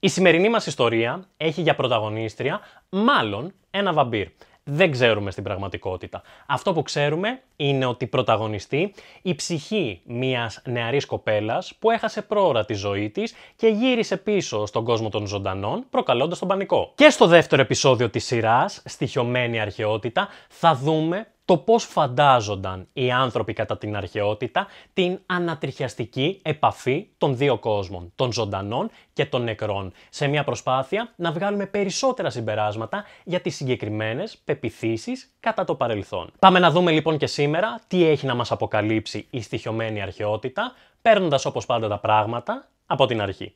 Η σημερινή μας ιστορία έχει για πρωταγωνίστρια μάλλον ένα βαμπύρ. Δεν ξέρουμε στην πραγματικότητα. Αυτό που ξέρουμε είναι ότι πρωταγωνιστεί η ψυχή μιας νεαρής κοπέλας που έχασε πρόωρα τη ζωή της και γύρισε πίσω στον κόσμο των ζωντανών, προκαλώντας τον πανικό. Και στο δεύτερο επεισόδιο της σειράς, στοιχειωμένη αρχαιότητα, θα δούμε το πώς φαντάζονταν οι άνθρωποι κατά την αρχαιότητα την ανατριχιαστική επαφή των δύο κόσμων, των ζωντανών και των νεκρών, σε μια προσπάθεια να βγάλουμε περισσότερα συμπεράσματα για τις συγκεκριμένες πεποιθήσεις κατά το παρελθόν. Πάμε να δούμε λοιπόν και σήμερα τι έχει να μας αποκαλύψει η στοιχειωμένη αρχαιότητα, παίρνοντας όπως πάντα τα πράγματα από την αρχή.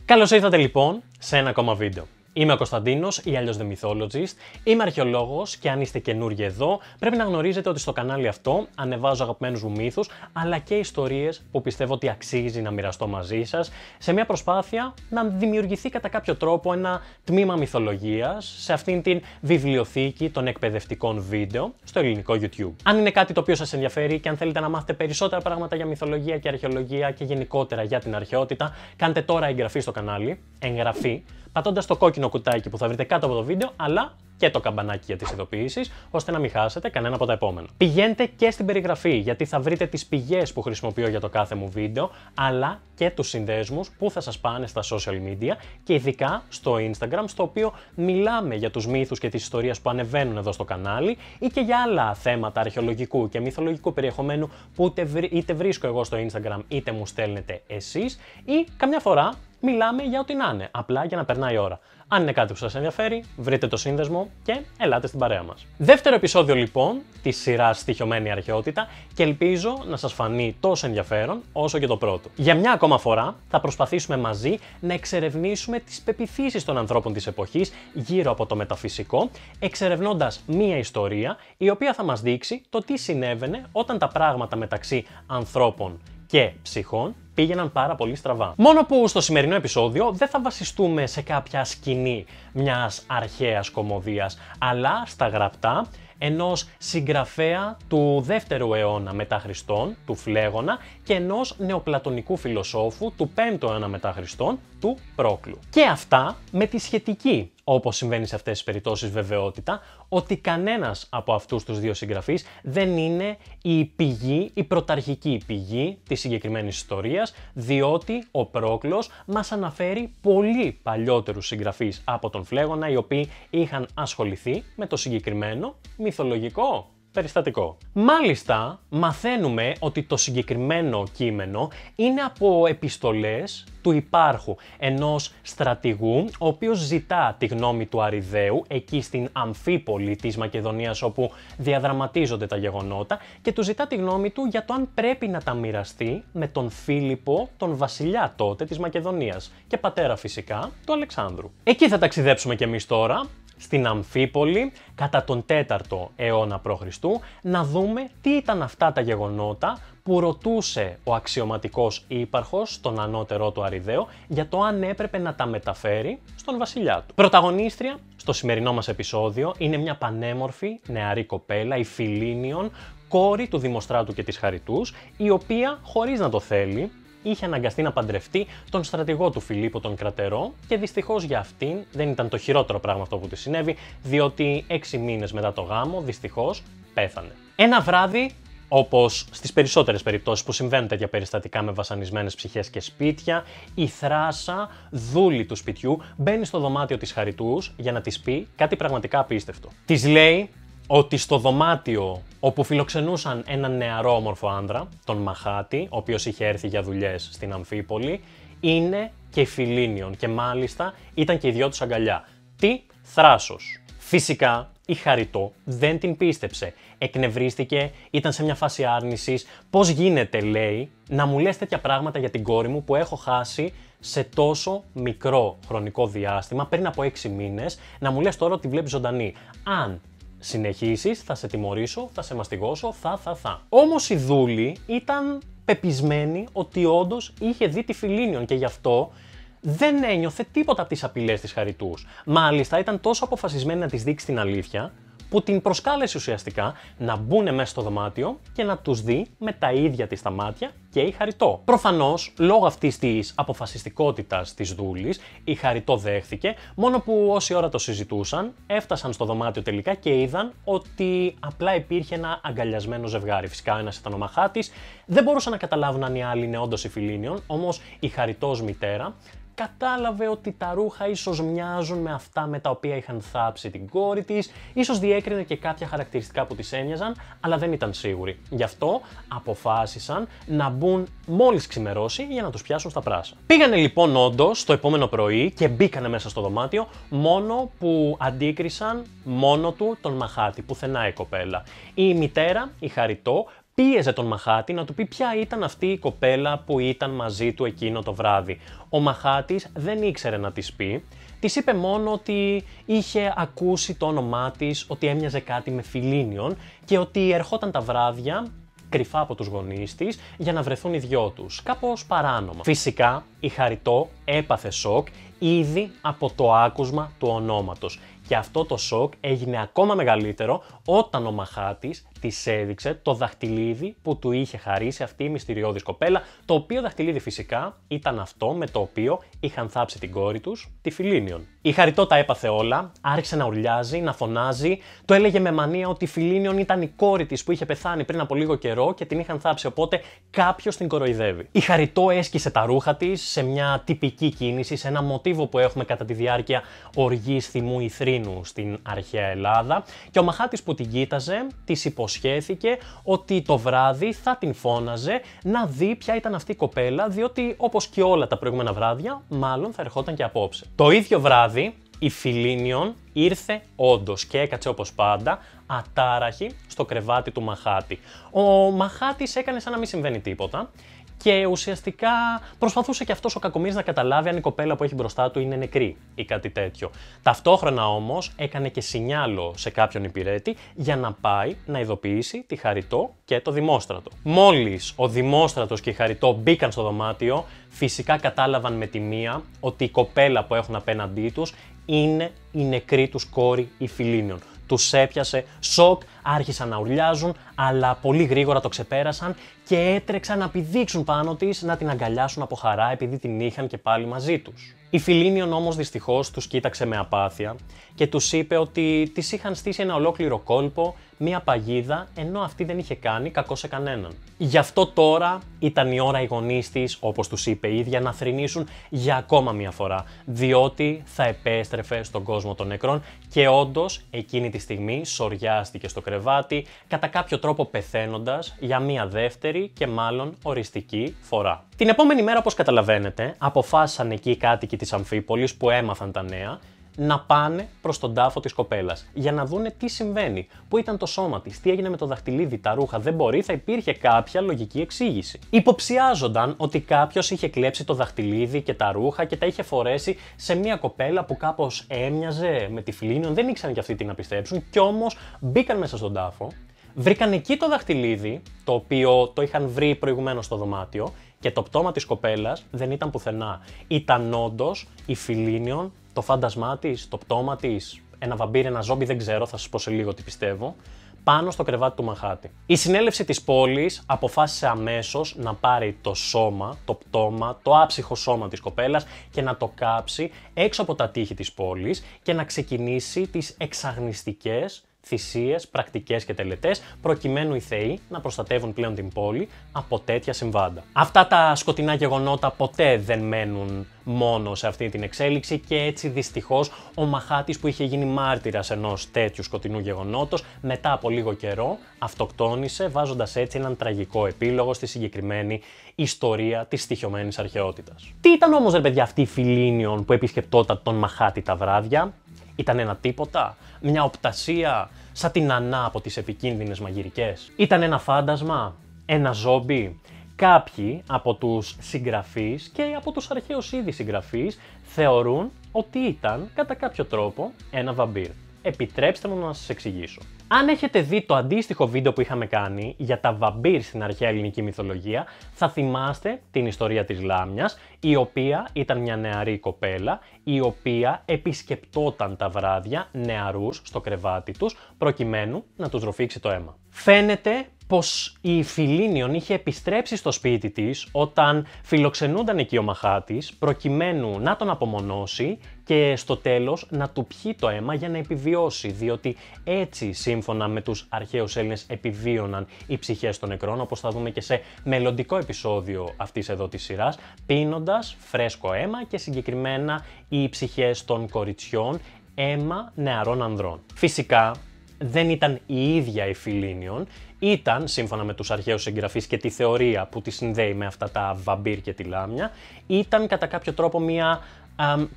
Καλώς ήρθατε λοιπόν σε ένα ακόμα βίντεο. Είμαι ο Κωνσταντίνος ή αλλιώς The Mythologist, είμαι αρχαιολόγος και αν είστε καινούργιοι εδώ, πρέπει να γνωρίζετε ότι στο κανάλι αυτό ανεβάζω αγαπημένους μου μύθους, αλλά και ιστορίες που πιστεύω ότι αξίζει να μοιραστώ μαζί σας, σε μια προσπάθεια να δημιουργηθεί κατά κάποιο τρόπο ένα τμήμα μυθολογίας σε αυτήν την βιβλιοθήκη των εκπαιδευτικών βίντεο στο ελληνικό YouTube. Αν είναι κάτι το οποίο σας ενδιαφέρει και αν θέλετε να μάθετε περισσότερα πράγματα για μυθολογία και αρχαιολογία και γενικότερα για την αρχαιότητα, κάντε τώρα εγγραφή στο κανάλι, εγγραφή, πατώντας το κόκκινο κουτάκι που θα βρείτε κάτω από το βίντεο, αλλά και το καμπανάκι για τις ειδοποιήσεις, ώστε να μην χάσετε κανένα από τα επόμενα. Πηγαίνετε και στην περιγραφή, γιατί θα βρείτε τις πηγές που χρησιμοποιώ για το κάθε μου βίντεο, αλλά και τους συνδέσμους που θα σας πάνε στα social media και ειδικά στο Instagram, στο οποίο μιλάμε για τους μύθους και τις ιστορίες που ανεβαίνουν εδώ στο κανάλι ή και για άλλα θέματα αρχαιολογικού και μυθολογικού περιεχομένου που είτε βρίσκω εγώ στο Instagram είτε μου στέλνετε εσείς ή καμιά φορά μιλάμε για ό,τι να είναι, απλά για να περνάει η ώρα. Αν είναι κάτι που σας ενδιαφέρει, βρείτε το σύνδεσμο και ελάτε στην παρέα μας. Δεύτερο επεισόδιο λοιπόν της σειράς Στοιχειωμένη Αρχαιότητα και ελπίζω να σας φανεί τόσο ενδιαφέρον όσο και το πρώτο. Για μια ακόμα φορά θα προσπαθήσουμε μαζί να εξερευνήσουμε τις πεποιθήσεις των ανθρώπων της εποχής γύρω από το μεταφυσικό, εξερευνώντας μία ιστορία η οποία θα μας δείξει το τι συνέβαινε όταν τα πράγματα μεταξύ ανθρώπων και ψυχών πήγαιναν πάρα πολύ στραβά. Μόνο που στο σημερινό επεισόδιο δεν θα βασιστούμε σε κάποια σκηνή μιας αρχαίας κωμωδίας, αλλά στα γραπτά ενός συγγραφέα του 2ου αιώνα μετά Χριστόν, του Φλέγωνα, και ενός νεοπλατωνικού φιλοσόφου του 5ου αιώνα μετά Χριστόν, του Πρόκλου. Και αυτά με τη σχετική, όπως συμβαίνει σε αυτές τις περιπτώσεις, βεβαιότητα ότι κανένας από αυτούς τους δύο συγγραφείς δεν είναι η πηγή, η πρωταρχική πηγή της συγκεκριμένης ιστορίας, διότι ο Πρόκλος μας αναφέρει πολύ παλιότερους συγγραφείς από τον Φλέγωνα, οι οποίοι είχαν ασχοληθεί με το συγκεκριμένο μυθολογικό περιστατικό. Μάλιστα, μαθαίνουμε ότι το συγκεκριμένο κείμενο είναι από επιστολές του υπάρχου, ενός στρατηγού, ο οποίος ζητά τη γνώμη του Αριδαίου, εκεί στην Αμφίπολη της Μακεδονίας όπου διαδραματίζονται τα γεγονότα, και του ζητά τη γνώμη του για το αν πρέπει να τα μοιραστεί με τον Φίλιππο, τον βασιλιά τότε της Μακεδονίας και πατέρα φυσικά του Αλεξάνδρου. Εκεί θα ταξιδέψουμε κι εμείς τώρα, στην Αμφίπολη, κατά τον 4ο αιώνα π.Χ., να δούμε τι ήταν αυτά τα γεγονότα που ρωτούσε ο αξιωματικός ύπαρχος, τον ανώτερό του Αριδαίο, για το αν έπρεπε να τα μεταφέρει στον βασιλιά του. Πρωταγωνίστρια στο σημερινό μας επεισόδιο είναι μια πανέμορφη νεαρή κοπέλα, η Φιλίνιον, κόρη του Δημοστράτου και της Χαριτούς, η οποία, χωρίς να το θέλει, είχε αναγκαστεί να παντρευτεί τον στρατηγό του Φιλίππο τον Κρατερό και δυστυχώς για αυτήν δεν ήταν το χειρότερο πράγμα αυτό που της συνέβη, διότι 6 μήνες μετά το γάμο δυστυχώς πέθανε. Ένα βράδυ, όπως στις περισσότερες περιπτώσεις που συμβαίνουν τέτοια περιστατικά με βασανισμένες ψυχές και σπίτια, η Θράσα, δούλη του σπιτιού, μπαίνει στο δωμάτιο της Χαριτούς για να της πει κάτι πραγματικά απίστευτο. Της λέει ότι στο δωμάτιο όπου φιλοξενούσαν έναν νεαρό όμορφο άνδρα, τον Μαχάτη, ο οποίος είχε έρθει για δουλειές στην Αμφίπολη, είναι και η Φιλίνιον και μάλιστα ήταν και οι δυο τους αγκαλιά. Τι Θράσος. Φυσικά η Χαριτό δεν την πίστεψε. Εκνευρίστηκε, ήταν σε μια φάση άρνησης. Πώς γίνεται, λέει, να μου λες τέτοια πράγματα για την κόρη μου που έχω χάσει σε τόσο μικρό χρονικό διάστημα, πριν από 6 μήνες, να μου λες τώρα ότι βλέπεις ζωντανή. Αν συνεχίσεις, θα σε τιμωρήσω, θα σε μαστιγώσω, θα. Όμως η δούλη ήταν πεπισμένη ότι όντως είχε δει τη Φιλίνιον και γι' αυτό δεν ένιωθε τίποτα από τις απειλές της Χαριτούς. Μάλιστα ήταν τόσο αποφασισμένη να της δείξει την αλήθεια, που την προσκάλεσε ουσιαστικά να μπουν μέσα στο δωμάτιο και να τους δει με τα ίδια της τα μάτια και η Χαριτό. Προφανώς, λόγω αυτής της αποφασιστικότητας της δούλης, η Χαριτό δέχθηκε, μόνο που όση ώρα το συζητούσαν, έφτασαν στο δωμάτιο τελικά και είδαν ότι απλά υπήρχε ένα αγκαλιασμένο ζευγάρι. Φυσικά ένας ήταν ο Μαχάτης, δεν μπορούσαν να καταλάβουν αν οι άλλοι είναι όντως οι Φιλίνιον, όμως η Χαριτός μητέρα κατάλαβε ότι τα ρούχα ίσως μοιάζουν με αυτά με τα οποία είχαν θάψει την κόρη της, ίσως διέκρινε και κάποια χαρακτηριστικά που της ένοιαζαν, αλλά δεν ήταν σίγουροι. Γι' αυτό αποφάσισαν να μπουν μόλις ξημερώσει για να τους πιάσουν στα πράσα. Πήγανε λοιπόν όντως το επόμενο πρωί και μπήκανε μέσα στο δωμάτιο, μόνο που αντίκρισαν μόνο του τον Μαχάτη, πουθενά η κοπέλα. Η μητέρα, η Χαριτό, πίεζε τον Μαχάτη να του πει ποια ήταν αυτή η κοπέλα που ήταν μαζί του εκείνο το βράδυ. Ο Μαχάτης δεν ήξερε να της πει, της είπε μόνο ότι είχε ακούσει το όνομά της, ότι έμοιαζε κάτι με Φιλίνιον και ότι ερχόταν τα βράδια κρυφά από τους γονείς της για να βρεθούν οι δυο τους, κάπως παράνομα. Φυσικά η Χαριτό έπαθε σοκ ήδη από το άκουσμα του ονόματος και αυτό το σοκ έγινε ακόμα μεγαλύτερο όταν ο Μαχάτης της έδειξε το δαχτυλίδι που του είχε χαρίσει αυτή η μυστηριώδης κοπέλα, το οποίο δαχτυλίδι φυσικά ήταν αυτό με το οποίο είχαν θάψει την κόρη τους, τη Φιλίνιον. Η Χαριτό τα έπαθε όλα, άρχισε να ουρλιάζει, να φωνάζει, το έλεγε με μανία ότι η Φιλίνιον ήταν η κόρη της που είχε πεθάνει πριν από λίγο καιρό και την είχαν θάψει, οπότε κάποιος την κοροϊδεύει. Η Χαριτό έσκησε τα ρούχα της σε μια τυπική κίνηση, σε ένα μοτίβο που έχουμε κατά τη διάρκεια οργής θυμού ή θρήνου στην αρχαία Ελλάδα και ο Μαχάτης που την κοίταζε της υποσχέθηκε ότι το βράδυ θα την φώναζε να δει ποια ήταν αυτή η κοπέλα, διότι όπως και όλα τα προηγούμενα βράδια, μάλλον θα ερχόταν και απόψε. Το ίδιο βράδυ η Φιλίνιον ήρθε όντως και έκατσε όπως πάντα ατάραχη στο κρεβάτι του Μαχάτη. Ο Μαχάτης έκανε σαν να μην συμβαίνει τίποτα και ουσιαστικά προσπαθούσε και αυτός ο κακομοίρης να καταλάβει αν η κοπέλα που έχει μπροστά του είναι νεκρή ή κάτι τέτοιο. Ταυτόχρονα όμως έκανε και σινιάλο σε κάποιον υπηρέτη για να πάει να ειδοποιήσει τη Χαριτό και το Δημόστρατο. Μόλις ο Δημόστρατος και η Χαριτό μπήκαν στο δωμάτιο, φυσικά κατάλαβαν με τη μία ότι η κοπέλα που έχουν απέναντί τους είναι η νεκρή τους κόρη η Φιλίνιον. Τους έπιασε σοκ, άρχισαν να ουρλιάζουν, αλλά πολύ γρήγορα το ξεπέρασαν και έτρεξαν να πηδήξουν πάνω της, να την αγκαλιάσουν από χαρά επειδή την είχαν και πάλι μαζί τους. Η Φιλίνιον όμως δυστυχώς τους κοίταξε με απάθεια και τους είπε ότι της είχαν στήσει ένα ολόκληρο κόλπο, μία παγίδα, ενώ αυτή δεν είχε κάνει κακό σε κανέναν. Γι' αυτό τώρα ήταν η ώρα οι γονείς της, όπως τους είπε η ίδια, να θρηνήσουν για ακόμα μία φορά, διότι θα επέστρεφε στον κόσμο των νεκρών και όντως εκείνη τη στιγμή σοριάστηκε στο κρεβάτι, κατά κάποιο τρόπο πεθαίνοντας για μία δεύτερη και μάλλον οριστική φορά. Την επόμενη μέρα, όπως καταλαβαίνετε, αποφάσισαν εκεί οι κάτοικοι της Αμφίπολης που έμαθαν τα νέα να πάνε προς τον τάφο της κοπέλας για να δούνε τι συμβαίνει, πού ήταν το σώμα της, τι έγινε με το δαχτυλίδι, τα ρούχα, δεν μπορεί, θα υπήρχε κάποια λογική εξήγηση. Υποψιάζονταν ότι κάποιος είχε κλέψει το δαχτυλίδι και τα ρούχα και τα είχε φορέσει σε μια κοπέλα που κάπως έμοιαζε με τη Φιλίνιον, δεν ήξεραν κι αυτοί τι να πιστέψουν, κι όμως μπήκαν μέσα στον τάφο, βρήκαν εκεί το δαχτυλίδι, το οποίο το είχαν βρει προηγουμένως στο δωμάτιο και το πτώμα της κοπέλας δεν ήταν πουθενά. Ήταν όντως η Φιλίνιον, το φάντασμά της, το πτώμα της, ένα βαμπύρ, ένα ζόμπι, δεν ξέρω, θα σας πω σε λίγο τι πιστεύω, πάνω στο κρεβάτι του Μαχάτη. Η συνέλευση της πόλης αποφάσισε αμέσως να πάρει το σώμα, το πτώμα, το άψυχο σώμα της κοπέλας και να το κάψει έξω από τα τείχη της πόλης και να ξεκινήσει τις εξαγνιστικές θυσίες, πρακτικές και τελετές, προκειμένου οι θεοί να προστατεύουν πλέον την πόλη από τέτοια συμβάντα. Αυτά τα σκοτεινά γεγονότα ποτέ δεν μένουν μόνο σε αυτή την εξέλιξη και έτσι δυστυχώς ο Μαχάτης που είχε γίνει μάρτυρας ενός τέτοιου σκοτεινού γεγονότος μετά από λίγο καιρό αυτοκτόνησε, βάζοντας έτσι έναν τραγικό επίλογο στη συγκεκριμένη ιστορία της στοιχειωμένης αρχαιότητας. Τι ήταν όμως ρε παιδιά αυτή η Φιλίνιον που επισκεπτόταν τον Μαχάτη τα βράδια? Ήταν ένα τίποτα, μια οπτασία σαν την Ανά από τις επικίνδυνες μαγειρικές? Ήταν ένα φάντασμα, ένα ζόμπι? Κάποιοι από τους συγγραφείς και από τους αρχαίους ήδη συγγραφείς θεωρούν ότι ήταν κατά κάποιο τρόπο ένα βαμπύρ. επιτρέψτε μου να σας εξηγήσω. Αν έχετε δει το αντίστοιχο βίντεο που είχαμε κάνει για τα βαμπύρ στην αρχαία ελληνική μυθολογία, θα θυμάστε την ιστορία της Λάμιας, η οποία ήταν μια νεαρή κοπέλα, η οποία επισκεπτόταν τα βράδια νεαρούς στο κρεβάτι τους, προκειμένου να τους ροφήξει το αίμα. Φαίνεται πως η Φιλίνιον είχε επιστρέψει στο σπίτι της όταν φιλοξενούνταν εκεί ο μαχάτης, προκειμένου να τον απομονώσει και στο τέλος να του πιει το αίμα για να επιβιώσει, διότι έτσι σύμφωνα με τους αρχαίους Έλληνες επιβίωναν οι ψυχές των νεκρών, όπως θα δούμε και σε μελλοντικό επεισόδιο αυτής εδώ της σειράς, πίνοντας φρέσκο αίμα και συγκεκριμένα οι ψυχές των κοριτσιών αίμα νεαρών ανδρών. Φυσικά δεν ήταν η ίδια η Φιλίνιον, ήταν, σύμφωνα με τους αρχαίους συγγραφείς και τη θεωρία που τη συνδέει με αυτά τα βαμπύρ και τη Λάμια, ήταν κατά κάποιο τρόπο μια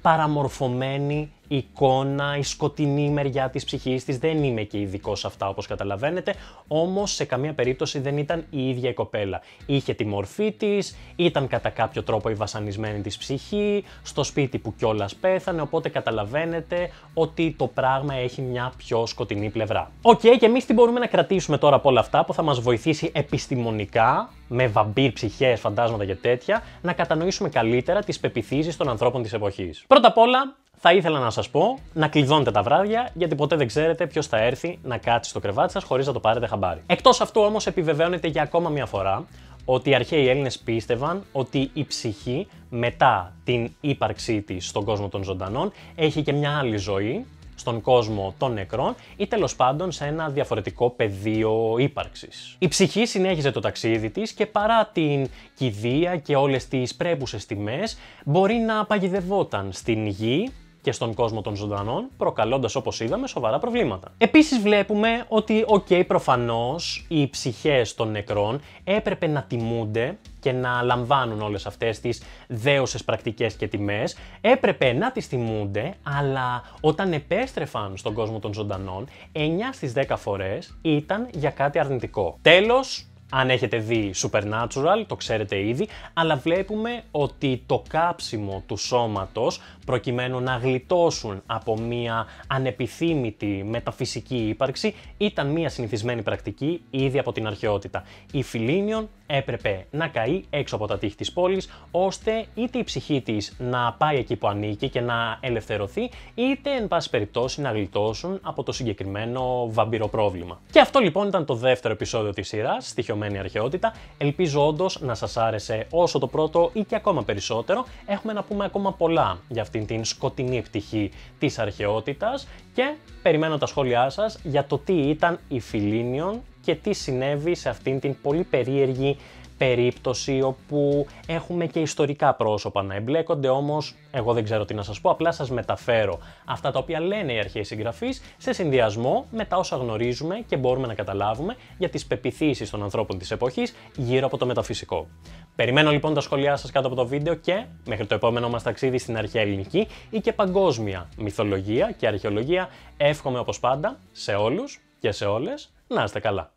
παραμορφωμένη εικόνα, η σκοτεινή μεριά της ψυχής της. Δεν είμαι και ειδικός σε αυτά όπως καταλαβαίνετε, όμως σε καμία περίπτωση δεν ήταν η ίδια η κοπέλα. Είχε τη μορφή της, ήταν κατά κάποιο τρόπο η βασανισμένη της ψυχή, στο σπίτι που κιόλας πέθανε, οπότε καταλαβαίνετε ότι το πράγμα έχει μια πιο σκοτεινή πλευρά. Και εμείς τι μπορούμε να κρατήσουμε τώρα από όλα αυτά που θα μας βοηθήσει επιστημονικά, με βαμπύρ, ψυχές, φαντάσματα και τέτοια, να κατανοήσουμε καλύτερα τις πεποιθήσεις των ανθρώπων της εποχής. Πρώτα απ' όλα, θα ήθελα να σας πω να κλειδώνετε τα βράδια, γιατί ποτέ δεν ξέρετε ποιος θα έρθει να κάτσει στο κρεβάτι σας χωρίς να το πάρετε χαμπάρι. Εκτός αυτού όμως επιβεβαιώνεται για ακόμα μια φορά ότι οι αρχαίοι Έλληνες πίστευαν ότι η ψυχή μετά την ύπαρξή της στον κόσμο των ζωντανών έχει και μια άλλη ζωή, στον κόσμο των νεκρών ή τέλος πάντων σε ένα διαφορετικό πεδίο ύπαρξης. Η ψυχή συνέχιζε το ταξίδι της και παρά την κηδεία και όλες τις πρέπουσες τιμές μπορεί να παγιδευόταν στην γη και στον κόσμο των ζωντανών, προκαλώντας, όπως είδαμε, σοβαρά προβλήματα. Επίσης βλέπουμε ότι, προφανώς οι ψυχές των νεκρών έπρεπε να τιμούνται και να λαμβάνουν όλες αυτές τις δέωσες πρακτικές και τιμές, έπρεπε να τις τιμούνται, αλλά όταν επέστρεφαν στον κόσμο των ζωντανών, 9 στις 10 φορές ήταν για κάτι αρνητικό. Τέλος, αν έχετε δει Supernatural, το ξέρετε ήδη, αλλά βλέπουμε ότι το κάψιμο του σώματος, προκειμένου να γλιτώσουν από μία ανεπιθύμητη μεταφυσική ύπαρξη, ήταν μία συνηθισμένη πρακτική ήδη από την αρχαιότητα. Η Φιλίνιον έπρεπε να καεί έξω από τα τείχη της πόλης, ώστε είτε η ψυχή της να πάει εκεί που ανήκει και να ελευθερωθεί, είτε εν πάση περιπτώσει να γλιτώσουν από το συγκεκριμένο βαμπυροπρόβλημα. Και αυτό λοιπόν ήταν το δεύτερο επεισόδιο της σειράς, στοιχειωμένη αρχαιότητα. Ελπίζω όντως να σας άρεσε όσο το πρώτο ή και ακόμα περισσότερο. Έχουμε να πούμε ακόμα πολλά για αυτήν την σκοτεινή πτυχή της αρχαιότητας και περιμένω τα σχόλιά σας για το τι ήταν η Φιλίνιον και τι συνέβη σε αυτήν την πολύ περίεργη περίπτωση όπου έχουμε και ιστορικά πρόσωπα να εμπλέκονται, όμως εγώ δεν ξέρω τι να σας πω, απλά σας μεταφέρω αυτά τα οποία λένε οι αρχαίοι συγγραφείς σε συνδυασμό με τα όσα γνωρίζουμε και μπορούμε να καταλάβουμε για τις πεποιθήσεις των ανθρώπων της εποχής γύρω από το μεταφυσικό. Περιμένω λοιπόν τα σχόλιά σας κάτω από το βίντεο και μέχρι το επόμενο μας ταξίδι στην αρχαία ελληνική ή και παγκόσμια μυθολογία και αρχαιολογία, εύχομαι όπως πάντα σε όλους και σε όλες να είστε καλά.